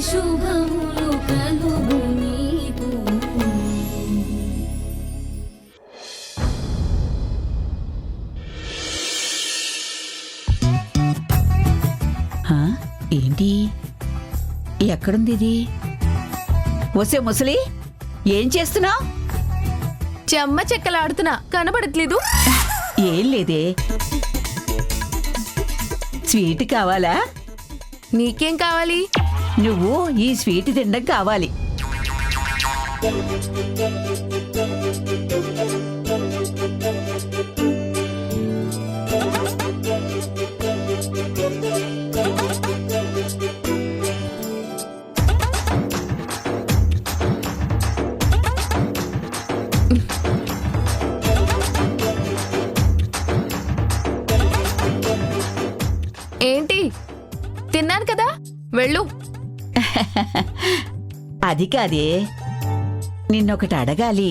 శుభములు కలుగు నీకు. ఏంటి ఎక్కడుంది ఇది? వసే ముసలి, ఏం చేస్తున్నావు? చెమ్మ చెక్కలాడుతున్నా, కనబడట్లేదు. ఏం లేదే. స్వీట్ కావాలా? నీకేం కావాలి? నువ్వు ఈ స్వీట్ తినడం కావాలి. ఏంటి? తిన్నాను కదా, వెళ్ళు. అది కాదే, నిన్నొకటి అడగాలి.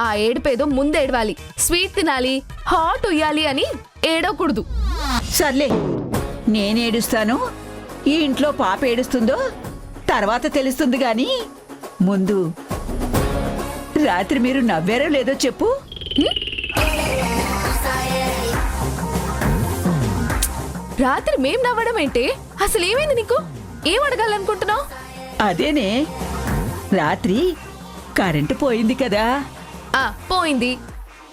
ఆ ఏడుపేదో ముందేడవాలి. స్వీట్ తినాలి, హాట్ ఉయ్యాలి అని ఏడవకూడదు. సర్లే, నేనేడుస్తాను, ఈ ఇంట్లో పాప ఏడుస్తుందో తర్వాత తెలుస్తుంది గాని ముందు రాత్రి మీరు నవ్వారో లేదో చెప్పు. రాత్రి మేం నవ్వడం ఏంటి? అసలు ఏమైంది నీకు? ఏం అడగాలనుకుంటున్నావు? అదేనే, రాత్రి కరెంటు పోయింది కదా. పోయింది.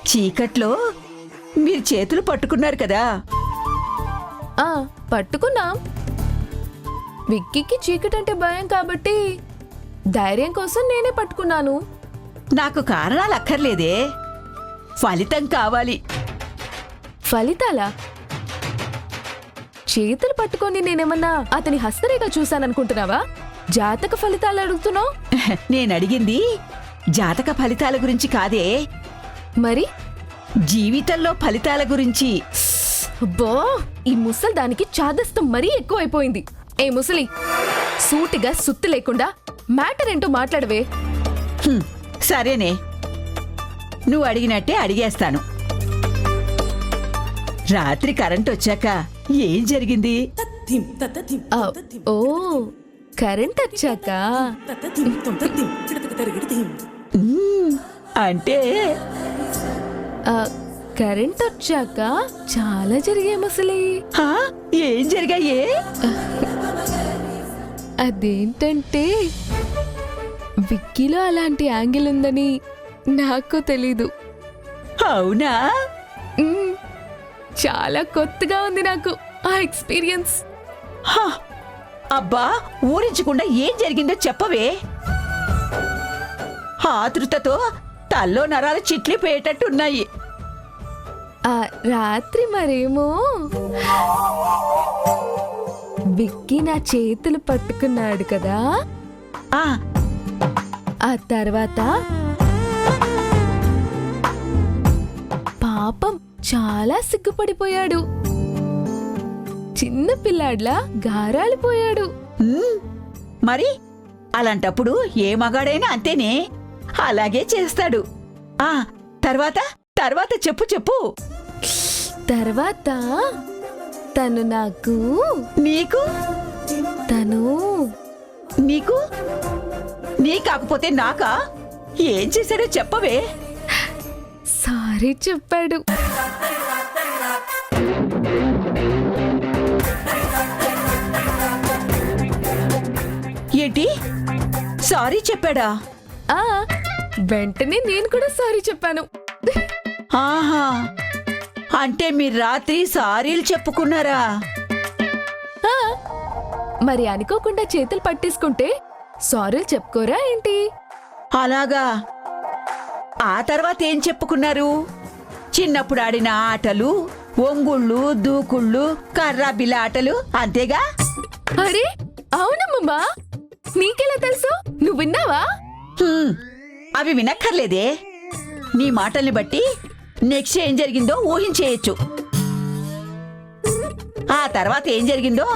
చీకట్లో మీరు చేతులు పట్టుకున్నారు కదా. పట్టుకున్నాం. విక్కీకి చీకటంటే భయం కాబట్టి ధైర్యం కోసం నేనే పట్టుకున్నాను. నాకు కారణాలు అక్కర్లేదే, ఫలితం కావాలి. ఫలితాలా? చేతులు పట్టుకొని నేనేమన్నా అతని హస్తరేఖ చూశాననుకుంటున్నావా? జాతక ఫలితాలు అడుగుతున్నావు? నేనడిగింది జాతక ఫలితాల గురించి కాదే, మరి జీవితంలో ఫలితాల గురించి. అబ్బో, ఈ ముసలి దానికి చాదస్తం మరీ ఎక్కువైపోయింది. ఏ ముసలి, సూటిగా సుత్తి లేకుండా మ్యాటర్ ఏంటో మాట్లాడవే. సరేనే, నువ్వు అడిగినట్టే అడిగేస్తాను. రాత్రి కరెంట్ వచ్చాక ఏం జరిగింది? ఓ, కరెంట్ వచ్చాక అంటే కరెంట్ వచ్చాక చాలా జరిగాయి ముసలి. ఏం జరిగాయే? అదేంటంటే విక్కీలో అలాంటి యాంగిల్ ఉందని నాకు తెలీదు. అవునా? చాలా కొత్తగా ఉంది నాకు ఆ ఎక్స్పీరియన్స్. అబ్బా, ఊరించకుండా ఏం జరిగిందో చెప్పవే. ఆతృతతో తల్లో నరాలు చిట్లిపోయేటట్టున్నాయి. రాత్రి మరేమో విక్కీ నా చేతులు పట్టుకున్నాడు కదా. ఆ తర్వాత పాపం చాలా సిగ్గుపడిపోయాడు. చిన్న పిల్లాడ్లా గారాలిపోయాడు. మరి అలాంటప్పుడు ఏ మగాడైనా అంతేనే, అలాగే చేస్తాడు. తర్వాత తర్వాత చెప్పు చెప్పు. తర్వాత తను నాకు నీకు తను నీకు నీ కాకపోతే నాకా? ఏం చేశాడో చెప్పవే. సారీ చెప్పాడు. ఏంటి, సారీ చెప్పాడా? వెంటనే నేను కూడా సారీ చెప్పాను. ఆహా, అంటే మీరు రాత్రి సారీలు చెప్పుకున్నారా? మరి అనుకోకుండా చేతులు పట్టేసుకుంటే సారీలు చెప్పుకోరా ఏంటి? అలాగా. ఆ తర్వాత ఏం చెప్పుకున్నారు? చిన్నప్పుడు ఆడిన ఆటలు, ఒంగుళ్ళు, దూకుళ్ళు, కర్రా బిల్ల ఆటలు, అంతేగా? అరే అవునమ్మా, నీకెలా తెలుసు? నువ్వు విన్నావా? అవి వినక్కర్లేదే, నీ మాటల్ని బట్టి నెక్స్ట్ ఏం జరిగిందో ఊహించేయచ్చు. ఆ తర్వాత ఏం జరిగిందో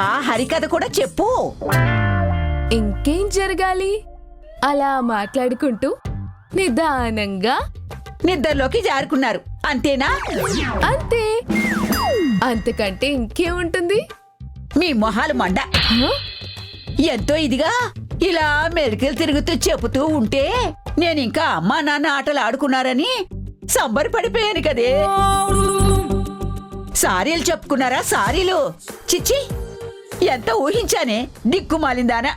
ఆ హరికథ కూడా చెప్పు. ఇంకేం జరగాలి? అలా మాట్లాడుకుంటూ నిదానంగా నిద్రలోకి జారుకున్నారు, అంతేనా? అంతే. అంతకంటే ఇంకేముంటుంది? మీ మొహాలు మండ. హ? ఎంతో ఇదిగా ఇలా మెలికలు తిరుగుతూ చెబుతూ ఉంటే నేను ఇంకా అమ్మా నాన్న ఆటలు ఆడుకున్నారని సంబరపడిపోయాను కదే. సారీలు చెప్పుకున్నారా? సారీలు చిచ్చి, ఎంత ఊహించానే దిక్కుమాలిందానా.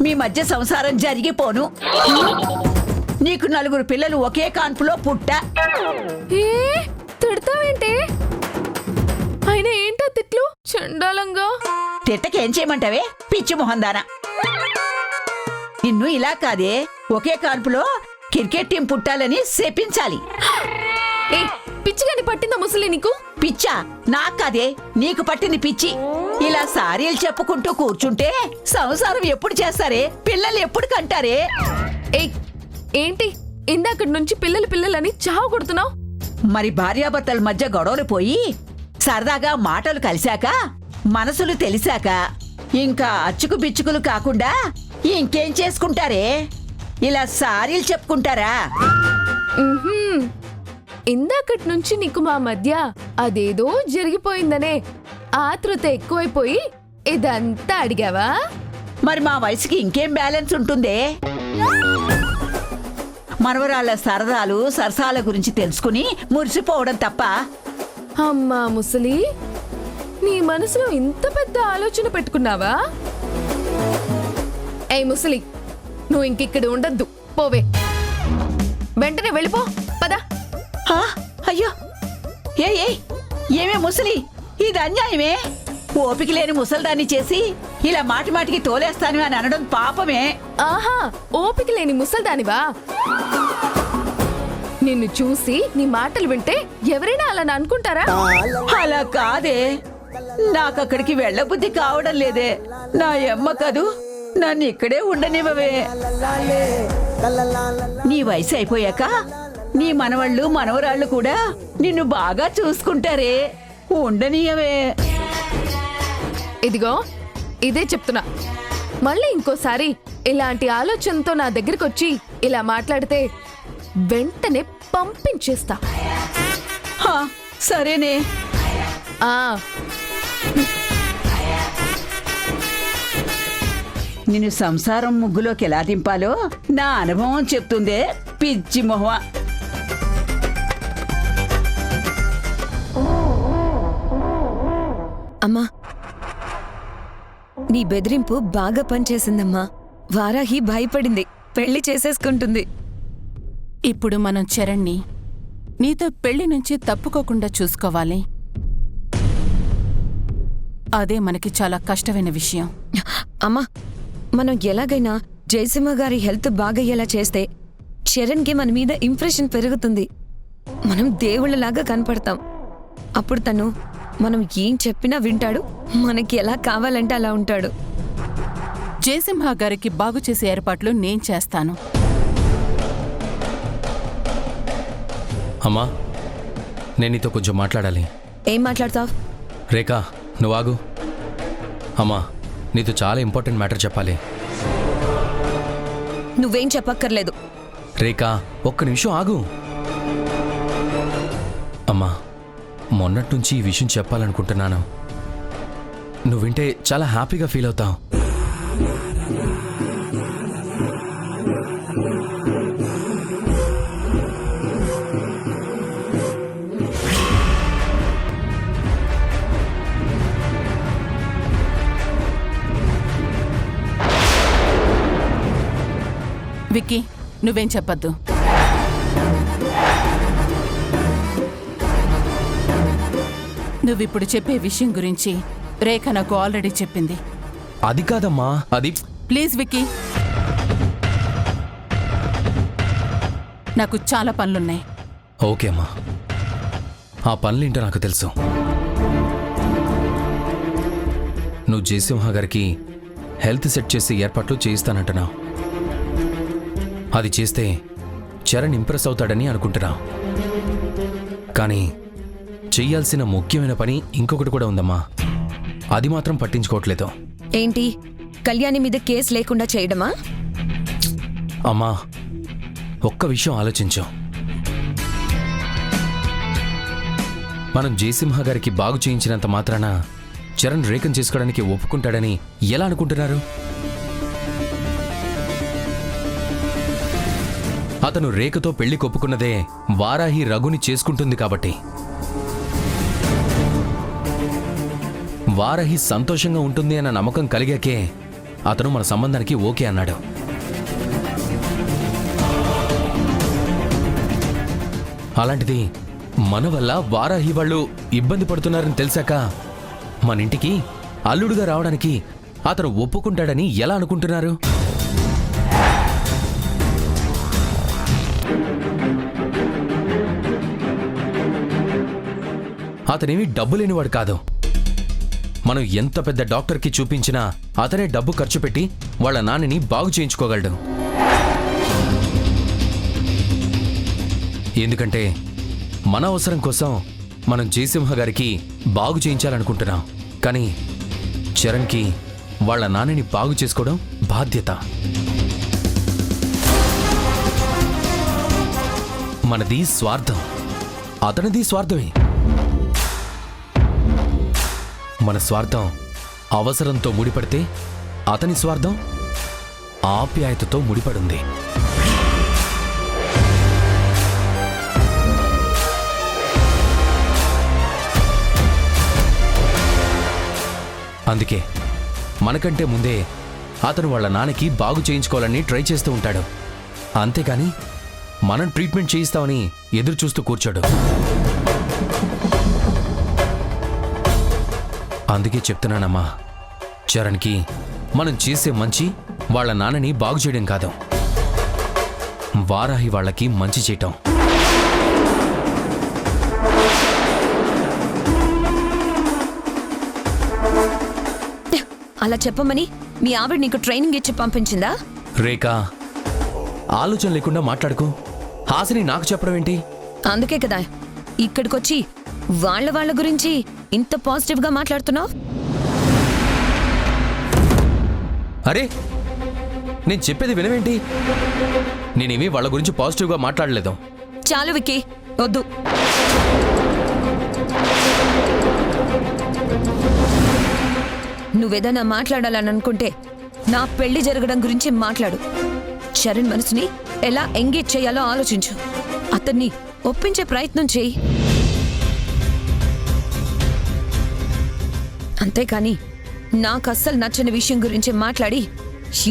మీ మధ్య సంసారం జరిగిపోను. నీకు 4 పిల్లలు ఒకే కాన్పులో పుట్టా. ఏ తిడతావేంటే? అయినా ఏంటో తిట్లు చండాలంగా. తిట్టకేం చేయమంటావే పిచ్చి మొహందానా. నిన్ను ఇలా కాదే, ఒకే కాన్పులో క్రికెట్ టీం పుట్టాలని శపించాలి. ఏ పిచ్చిగాని పట్టిందా ముసలి నీకు? పిచ్చా? నాకు కాదే, నీకు పట్టింది పిచ్చి. ఇలా సారీలు చెప్పుకుంటూ కూర్చుంటే సంసారం ఎప్పుడు చేస్తారే? పిల్లలు ఎప్పుడు కంటారే? ఏ ఏంటి ఇందాకటి నుంచి పిల్లలని చావు కొడుతున్నావు? మరి భార్యాభర్తల మధ్య గొడవలు పోయి సరదాగా మాటలు కలిశాక, మనసులు తెలిసాక ఇంకా అచ్చుకు బిచ్చుకులు కాకుండా ఇంకేం చేసుకుంటారే? ఇలా సారీలు చెప్పుకుంటారా? ఉహుం. ఇందాకటి నుంచి నీకు మా మధ్య అదేదో జరిగిపోయిందనే ఆతృత ఎక్కువైపోయి ఇదంతా అడిగావా? మరి మా వయసుకి ఇంకేం బ్యాలెన్స్ ఉంటుందే? మనవరాళ్ళ సరదాలు సరసాల గురించి తెలుసుకుని మురిసిపోవడం తప్ప. అమ్మా ముసలి, నీ మనసులో ఇంత పెద్ద ఆలోచన పెట్టుకున్నావా? ఏ ముసలి, నువ్వు ఇంకిక్కడ ఉండద్దు, పోవే. వెంటనే వెళ్ళిపో, పదా. ఆ, అయ్యో, ఏమే ముసలి, ఇది అన్యాయమే. ఓపిక లేని ముసల్దాన్ని చేసి ఇలా మాటి మాటికి తోలేస్తాను అని అనడం పాపమే. ఆహా, ఓపిక లేని ముసల్దానివా? నిన్ను చూసి నీ మాటలు వింటే ఎవరైనా అలా అనుకుంటారా? అలా కాదే, నాకక్కడికి వెళ్ళబుద్ధి కావడం లేదే. నా అమ్మ కదూ, నన్ను ఇక్కడే ఉండనివ్వవే. నీ వయసు అయిపోయాక నీ మనవళ్ళు మనవరాళ్ళు కూడా నిన్ను బాగా చూసుకుంటారే, ఉండనియవే. ఇదిగో ఇదే చెప్తున్నా, మళ్ళీ ఇంకోసారి ఇలాంటి ఆలోచనతో నా దగ్గరికి వచ్చి ఇలా మాట్లాడితే వెంటనే పంపించేస్తా. హా, సరేనే. ఆ నిన్ను సంసారం ముగ్గులోకి ఎలా దింపాలో నా అనుభవం చెప్తుందే పిచ్చి మొహ. అమ్మా, నీ బెదిరింపు బాగా పనిచేసిందమ్మా. వారాహి భయపడింది, పెళ్లి చేసేసుకుంటుంది. ఇప్పుడు మనం చరణ్ని నీతో పెళ్లి నుంచి తప్పుకోకుండా చూసుకోవాలి. అదే మనకి చాలా కష్టమైన విషయం. అమ్మా, మనం ఎలాగైనా జయసింహ గారి హెల్త్ బాగయ్యేలా చేస్తే చరణ్కి మన మీద ఇంప్రెషన్ పెరుగుతుంది. మనం దేవుళ్ళలాగా కనపడతాం. అప్పుడు తను మనం ఏం చెప్పినా వింటాడు, మనకి ఎలా కావాలంటే అలా ఉంటాడు. జయసింహ గారికి బాగు చేసే ఏర్పాట్లు నేను చేస్తాను. అమ్మా, నేను నీతో కొంచెం మాట్లాడాలి. ఏం మాట్లాడతావ్? రేఖా, నువ్వు ఆగు. అమ్మా, నీతో చాలా ఇంపార్టెంట్ మ్యాటర్ చెప్పాలి. నువ్వేం చెప్పక్కర్లేదు. రేఖా, ఒక్క నిమిషం ఆగు. అమ్మా, మొన్నటి నుంచి ఈ విషయం చెప్పాలనుకుంటున్నాను. నువ్వు వింటే చాలా హ్యాపీగా ఫీల్ అవుతావు. విక్కీ, నువ్వేం చెప్పొద్దు. నువ్విప్పుడు చెప్పే విషయం గురించి రేఖ నాకు ఆల్రెడీ చెప్పింది. అది కాదమ్మా, అది. ప్లీజ్ విక్కీ, నాకు చాలా పనులున్నాయి. ఓకే అమ్మా, ఆ పనులేంటో నాకు తెలుసు. నువ్వు జయసింహ గారికి హెల్త్ సెట్ చేసి ఏర్పాట్లు చేయిస్తానంటున్నావు. అది చేస్తే చరణ్ ఇంప్రెస్ అవుతాడని అనుకుంటున్నా. కానీ చెయ్యాల్సిన ముఖ్యమైన పని ఇంకొకటి కూడా ఉందమ్మా. అది మాత్రం పట్టించుకోవట్లేదు. ఏంటి, కళ్యాణి మీద కేసు లేకుండా చేయడమా? అమ్మా, ఒక్క విషయం ఆలోచించు. మనం జయసింహ గారికి బాగు చేయించినంత మాత్రాన చరణ్ రేఖను చేసుకోవడానికి ఒప్పుకుంటాడని ఎలా అనుకుంటున్నారు? అతను రేఖతో పెళ్లి కొప్పుకున్నదే వారాహి రఘుని చేసుకుంటుంది కాబట్టి. వారాహి సంతోషంగా ఉంటుంది అన్న నమ్మకం కలిగాకే అతను మన సంబంధానికి ఓకే అన్నాడు. అలాంటిది మన వల్ల వారాహి వాళ్ళు ఇబ్బంది పడుతున్నారని తెలిసాక మన ఇంటికి అల్లుడుగా రావడానికి అతను ఒప్పుకుంటాడని ఎలా అనుకుంటున్నారు? అతనేమి డబ్బు లేనివాడు కాదు. మనం ఎంత పెద్ద డాక్టర్కి చూపించినా అతనే డబ్బు ఖర్చు పెట్టి వాళ్ళ నాన్నని బాగు చేయించుకోగలడు. ఎందుకంటే మన అవసరం కోసం మనం జయసింహ గారికి బాగు చేయించాలనుకుంటున్నాం. కానీ చరణ్కి వాళ్ళ నాన్నని బాగు చేసుకోవడం బాధ్యత. మనది స్వార్థం, అతనిది స్వార్థమే. మన స్వార్థం అవసరంతో ముడిపడితే అతని స్వార్థం ఆప్యాయతతో ముడిపడుంది. అందుకే మనకంటే ముందే అతను వాళ్ళ నాన్నకి బాగు చేయించుకోవాలని ట్రై చేస్తూ ఉంటాడు. అంతేకాని మనం ట్రీట్మెంట్ చేయిస్తామని ఎదురు చూస్తూ కూర్చోడు. అందుకే చెప్తున్నానమ్మా, చరణ్కి మనం చేసే మంచి వాళ్ళ నాన్నని బాగు చేయడం కాదు, వారాహి వాళ్ళకి మంచి చేయటం. అలా చెప్పమని మీ ఆవిడ నీకు ట్రైనింగ్ ఇచ్చి పంపించిందా? రేఖ, ఆలోచన లేకుండా మాట్లాడుకో. హాసిని నాకు చెప్పడం ఏంటి? అందుకే కదా ఇక్కడికొచ్చి వాళ్ళ గురించి ఇంత పాజిటివ్ గా మాట్లాడుతున్నావు. అరే, నేను చెప్పేది వినవేంటి? నేనేమీ వాళ్ళ గురించి పాజిటివ్గా మాట్లాడలేదు. చాలు విక్కీ, వద్దు. నువ్వేదైనా మాట్లాడాలని అనుకుంటే నా పెళ్లి జరగడం గురించి మాట్లాడు. చరణ్ మనసుని ఎలా ఎంగేజ్ చేయాలో ఆలోచించు. అతన్ని ఒప్పించే ప్రయత్నం చేయి. అంతేకాని నాకు అస్సలు నచ్చని విషయం గురించి మాట్లాడి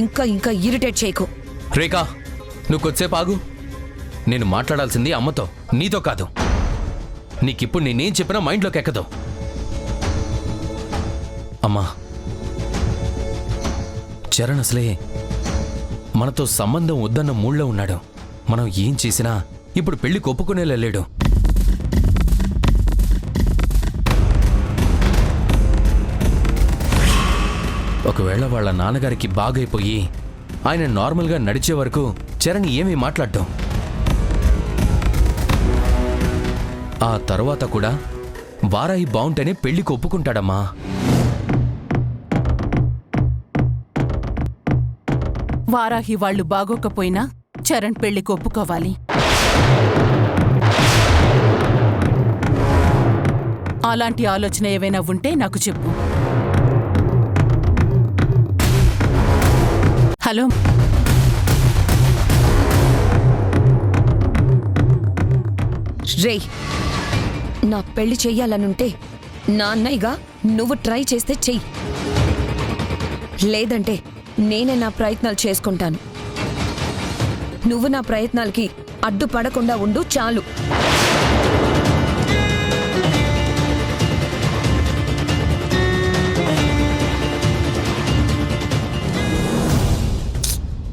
ఇంకా ఇరిటేట్ చేయకు. రేఖా, నువ్వు కొద్దిసేపు ఆగు. నేను మాట్లాడాల్సింది అమ్మతో, నీతో కాదు. నీకిప్పుడు నేనేం చెప్పినా మైండ్లోకి ఎక్కదు. అమ్మా, చరణ్ అసలే మనతో సంబంధం వద్దన్న మూడ్లో ఉన్నాడు. మనం ఏం చేసినా ఇప్పుడు పెళ్లి ఒప్పుకునేలా లేడు. ఒకవేళ వాళ్ళ నాన్నగారికి బాగైపోయి ఆయన నార్మల్గా నడిచే వరకు చరణ్ ఏమీ మాట్లాడటం. ఆ తర్వాత కూడా వారాహి బాగుంటేనే పెళ్లికి ఒప్పుకుంటాడమ్మా. వారాహి వాళ్ళు బాగోకపోయినా చరణ్ పెళ్లికి ఒప్పుకోవాలి. అలాంటి ఆలోచన ఏవైనా ఉంటే నాకు చెప్పు. హలో, రేయ్, నా పెళ్లి చెయ్యాలనుంటే నా అన్నయ్యగా నువ్వు ట్రై చేస్తే చెయ్యి. లేదంటే నేనే నా ప్రయత్నాలు చేసుకుంటాను. నువ్వు నా ప్రయత్నాలకి అడ్డుపడకుండా ఉండు చాలు.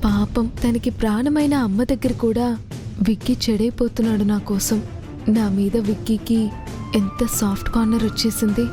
పాపం, తనకి ప్రాణమైన అమ్మ దగ్గర కూడా విక్కీ చెడైపోతున్నాడు నా కోసం. నా మీద విక్కీకి ఎంత సాఫ్ట్ కార్నర్ వచ్చేసింది.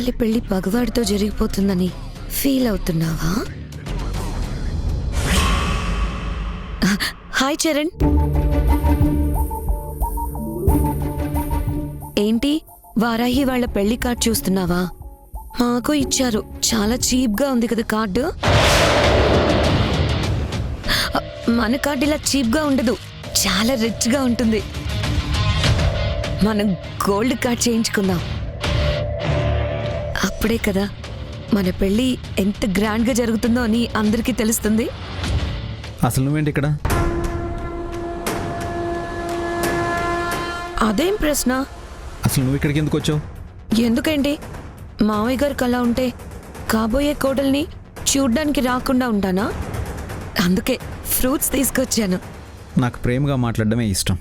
చెల్లి పెళ్లి పగవాడితో జరిగిపోతుందని ఫీల్ అవుతున్నావా? హాయ్ చరణ్, ఏంటి వారాహి వాళ్ళ పెళ్లి కార్డ్ చూస్తున్నావా? మాకు ఇచ్చారు, చాలా చీప్గా ఉంది కదా కార్డు. మన కార్డు ఇలా చీప్గా ఉండదు, చాలా రిచ్గా ఉంటుంది. మనం గోల్డ్ కార్డ్ చేయించుకుందాం, అప్పుడే కదా మన పెళ్ళి ఎంత గ్రాండ్గా జరుగుతుందో అని అందరికీ తెలుస్తుంది. అసలు నువ్వేంటి ఇక్కడ? అదేం ప్రశ్న? అసలు నువ్వు ఇక్కడికి ఎందుకు వచ్చావు? ఎందుకేంటి, మావయ్య గారికి అలా ఉంటే కాబోయే కోడల్ని చూడ్డానికి రాకుండా ఉంటానా? అందుకే ఫ్రూట్స్ తీసుకొచ్చాను. నాకు ప్రేమగా మాట్లాడడమే ఇష్టం.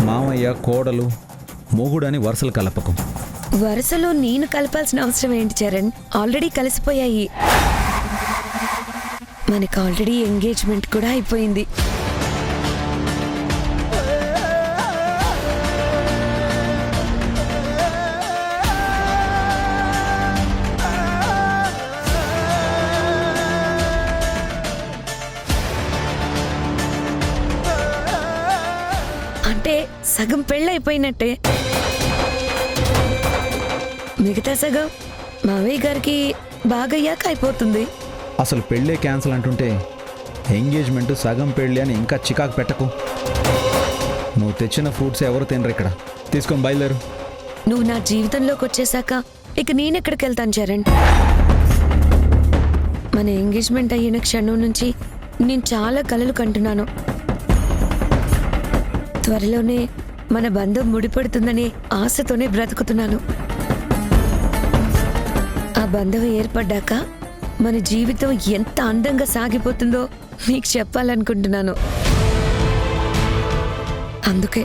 మామయ్య, కోడలు, మొగుడు అని వరుసలు కలపకు. వరుసలో నేను కలపాల్సిన అవసరం ఏంటి చరణ్? ఆల్రెడీ కలిసిపోయాయి. మనకు ఆల్రెడీ ఎంగేజ్మెంట్ కూడా అయిపోయింది. అంటే సగం పెళ్ళి అయిపోయినట్టే. మిగతా సగం మావయ్య గారికి బాగయ్యాక అయిపోతుంది. అసలు పెళ్ళే క్యాన్సిల్ అంటుంటే ఎంగేజ్మెంట్ సగం పెళ్ళి అని ఇంకా చికాకు పెట్టకు. నువ్వు తెచ్చిన ఫ్రూట్స్ ఎవరు తినరు ఇక్కడ. తీసుకొని బయలుదేరు. నువ్వు నా జీవితంలోకి వచ్చేసాక ఇక నేనెక్కడికి వెళ్తాను చరణ్? మన ఎంగేజ్మెంట్ అయిన క్షణం నుంచి నేను చాలా కలలు కంటున్నాను. త్వరలోనే మన బంధం ముడిపడుతుందనే ఆశతోనే బ్రతుకుతున్నాను. ఆ బంధం ఏర్పడ్డాక మన జీవితం ఎంత అందంగా సాగిపోతుందో మీకు చెప్పాలనుకుంటున్నాను. అందుకే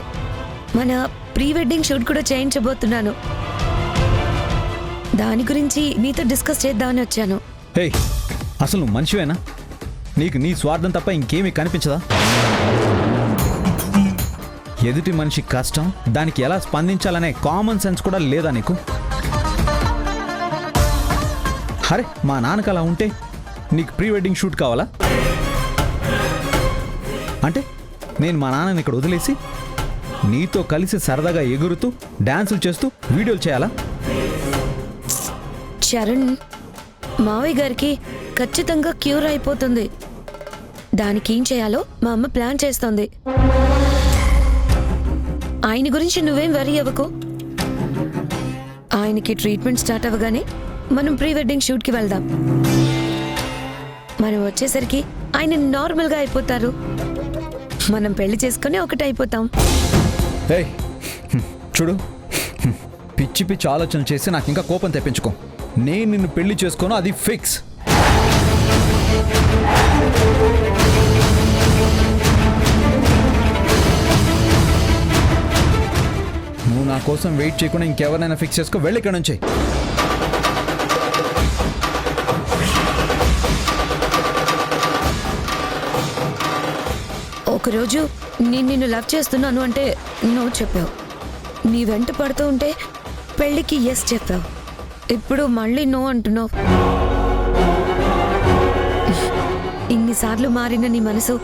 మన ప్రీ వెడ్డింగ్ షూట్ కూడా చేయించబోతున్నాను. దాని గురించి నీతో డిస్కస్ చేద్దామని వచ్చాను. హే, అసలు నువ్వు మనిషివేనా? నీకు నీ స్వార్థం తప్ప ఇంకేమీ కనిపించదా? ఎదుటి మనిషి కష్టం, దానికి ఎలా స్పందించాలనే కామన్ సెన్స్ కూడా లేదా నీకు? అరే, మా నాన్నకు అలా ఉంటే నీకు ప్రీ వెడ్డింగ్ షూట్ కావాలా? అంటే నేను మా నాన్నని ఇక్కడ వదిలేసి నీతో కలిసి సరదాగా ఎగురుతూ డాన్సులు చేస్తూ వీడియోలు చేయాలా? చరణ్, మావయ్య గారికి ఖచ్చితంగా క్యూర్ అయిపోతుంది. దానికి ఏం చేయాలో మా అమ్మ ప్లాన్ చేస్తోంది. ఆయన గురించి నువ్వేం వరీ అవ్వకు. ఆయనకి ట్రీట్మెంట్ స్టార్ట్ అవ్వగానే మనం ప్రీ వెడ్డింగ్ షూట్కి వెళ్దాం. మనం వచ్చేసరికి ఆయన నార్మల్గా అయిపోతారు. మనం పెళ్లి చేసుకుని ఒకటైపోతాం. ఏయ్, చూడు, పిచ్చి పిచ్చి ఆలోచన చేసి నాకు ఇంకా కోపం తెప్పించుకో. నేను నిన్ను పెళ్లి చేసుకోను, అది ఫిక్స్. నువ్వు నా కోసం వెయిట్ చేయకుండా ఇంకెవరినైనా ఫిక్స్ చేసుకో. వెళ్ళి ఇక్కడ నుంచి. ఒకరోజు నేను నిన్ను లవ్ చేస్తున్నాను అంటే నువ్వు చెప్పావు. నీ వెంట పడుతూ ఉంటే పెళ్ళికి ఎస్ చెప్పావు. ఇప్పుడు మళ్ళీ నో అంటున్నావు. ఇన్నిసార్లు మారిన నీ మనసు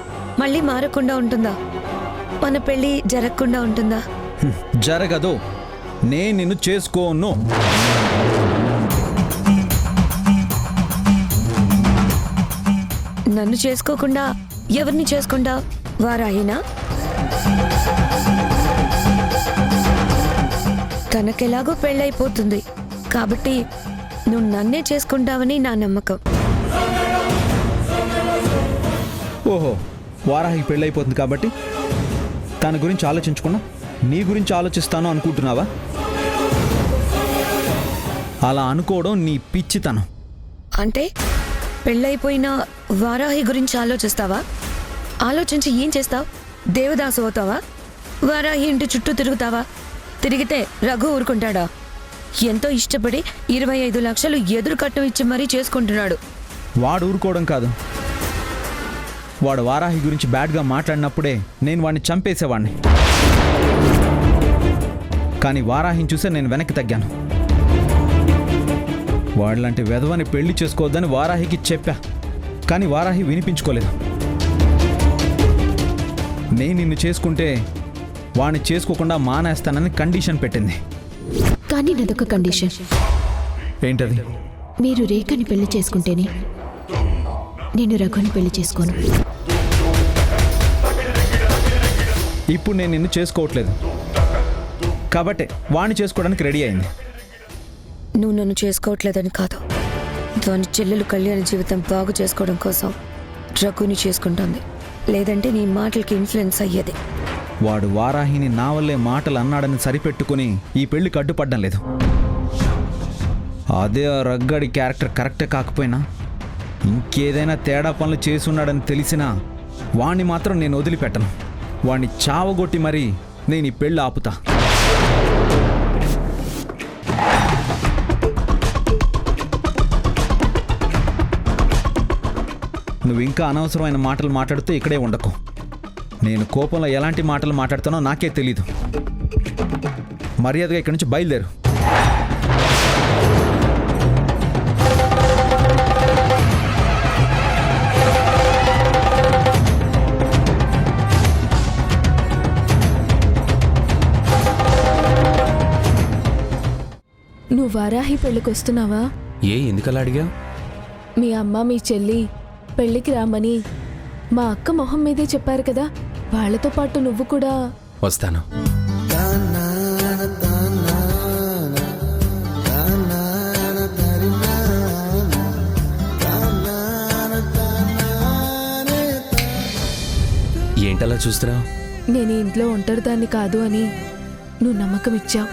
మళ్ళీ మారకుండా ఉంటుందా? మన పెళ్ళి జరగకుండా ఉంటుందా? జరగదు. నేను నిన్ను చేసుకోను. నన్ను చేసుకోకుండా ఎవరిని చేసుకుంటా? వారాహినా? తనకెలాగో పెళ్ళైపోతుంది కాబట్టి నువ్వు నన్నే చేసుకుంటావని నా నమ్మకం. ఓహో, వారాహికి పెళ్ళైపోతుంది కాబట్టి తన గురించి ఆలోచించుకున్నా నీ గురించి ఆలోచిస్తాను అనుకుంటున్నావా? అలా అనుకోవడం నీ పిచ్చితనం. అంటే పెళ్ళైపోయిన వారాహి గురించి ఆలోచిస్తావా? ఆలోచించి ఏం చేస్తావు? దేవదాసు అవుతావా? వారాహి ఇంటి చుట్టూ తిరుగుతావా? తిరిగితే రఘు ఊరుకుంటాడా? ఎంతో ఇష్టపడి 25 లక్షలు ఎదురు కట్నం ఇచ్చి మరీ చేసుకుంటున్నాడు. వాడు ఊరుకోవడం కాదు, వాడు వారాహి గురించి బ్యాడ్గా మాట్లాడినప్పుడే నేను వాడిని చంపేసేవాడిని. కానీ వారాహిని చూసే నేను వెనక్కి తగ్గాను. వాళ్ళంటి వెధవని పెళ్లి చేసుకోవద్దని వారాహికి చెప్పా, కానీ వారాహి వినిపించుకోలేదు. నేను నిన్ను చేసుకుంటే వాణ్ణి చేసుకోకుండా మానేస్తానని కండిషన్ పెట్టింది. కానీ నాదొక కండిషన్. ఏంటది? మీరు రేఖని పెళ్లి చేసుకుంటేనే నేను రఘుని పెళ్లి చేసుకోను. ఇప్పుడు నేను నిన్ను చేసుకోవట్లేదు కాబట్టి వాణ్ణి చేసుకోవడానికి రెడీ అయింది. నువ్వు నన్ను చేసుకోవట్లేదని కాదు, దాని చెల్లెలు కళ్యాణ జీవితం బాగు చేసుకోవడం కోసం రఘుని చేసుకుంటుంది. లేదంటే నీ మాటలకి ఇన్ఫ్లుయెన్స్ అయ్యేది. వాడు వారాహిని నా వల్లే మాటలు అన్నాడని సరిపెట్టుకుని ఈ పెళ్లికి అడ్డుపడ్డం లేదు. అదే ఆ రగ్గడి క్యారెక్టర్ కరెక్టే కాకపోయినా ఇంకేదైనా తేడా పనులు చేసున్నాడని తెలిసినా వాణ్ణి మాత్రం నేను వదిలిపెట్టను. వాణ్ణి చావగొట్టి మరీ నేను ఈ పెళ్ళి ఆపుతా. నువ్వు ఇంకా అనవసరమైన మాటలు మాట్లాడుతూ ఇక్కడే ఉండకు. నేను కోపంలో ఎలాంటి మాటలు మాట్లాడుతానో నాకే తెలీదు. మర్యాదగా ఇక్కడి నుంచి బయలుదేరు. నువ్వు వారాహి పెళ్ళికి వస్తున్నావా? ఎందుకలా అడిగా? మీ అమ్మ మీ చెల్లి పెళ్ళికి రామని మా అక్క మొహం మీదే చెప్పారు కదా, వాళ్ళతో పాటు నువ్వు కూడా వస్తాను. ఏంటలా చూస్తున్నావు? నేను ఇంట్లో ఒంటరిదాన్ని కాదు అని నువ్వు నమ్మకం ఇచ్చావు.